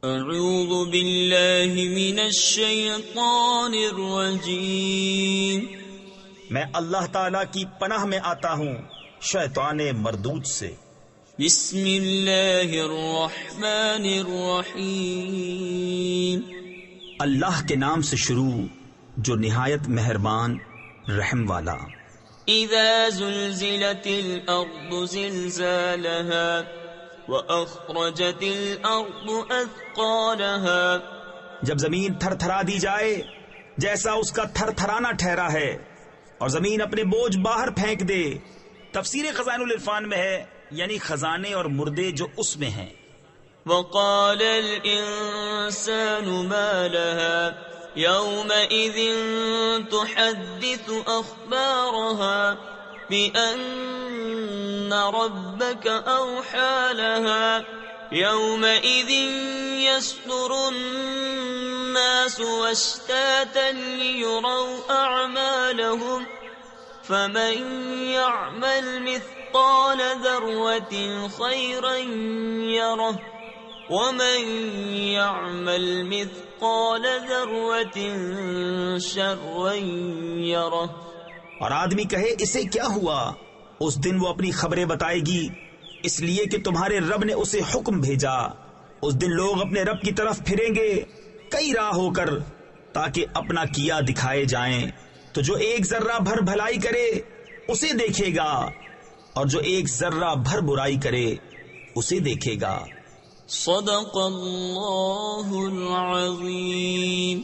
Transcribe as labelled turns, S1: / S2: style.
S1: اعوذ باللہ من الشیطان الرجیم،
S2: میں اللہ تعالی کی پناہ میں آتا ہوں شیطان مردود سے۔
S1: بسم اللہ الرحمن الرحیم،
S2: اللہ کے نام سے شروع جو نہایت مہربان رحم والا۔
S1: اذا زلزلت الارض زلزالها وَأَخْرَجَتِ الْأَرْضُ أَثْقَالَهَا،
S2: جب زمین تھر تھرا دی جائے جیسا اس کا تھر تھرانا ٹھہرا ہے، اور زمین اپنے بوجھ باہر پھینک دے۔ تفسیر خزائن العرفان میں ہے یعنی خزانے اور مردے جو اس میں ہیں۔
S1: وَقَالَ الْإِنسَانُ مَا لَهَا يَوْمَئِذٍ تُحَدِّثُ أَخْبَارَهَا بِأَنَّ رَبَّكَ أَوْحَى لَهَا يَوْمَئِذٍ يَصْدُرُ النَّاسُ أَشْتَاتًا لِيُرَوْا أَعْمَالَهُمْ فَمَنْ يَعْمَلْ مِثْقَالَ ذَرَّةٍ خَيْرًا يَرَهُ وَمَنْ يَعْمَلْ مِثْقَالَ ذَرَّةٍ شَرًّا يَرَهُ۔
S2: اور آدمی کہے اسے کیا ہوا، اس دن وہ اپنی خبریں بتائے گی، اس لیے کہ تمہارے رب نے اسے حکم بھیجا۔ اس دن لوگ اپنے رب کی طرف پھریں گے کئی راہ ہو کر تاکہ اپنا کیا دکھائے جائیں، تو جو ایک ذرہ بھر بھلائی کرے اسے دیکھے گا، اور جو ایک ذرہ بھر برائی کرے اسے دیکھے گا۔
S1: صدق اللہ العظیم۔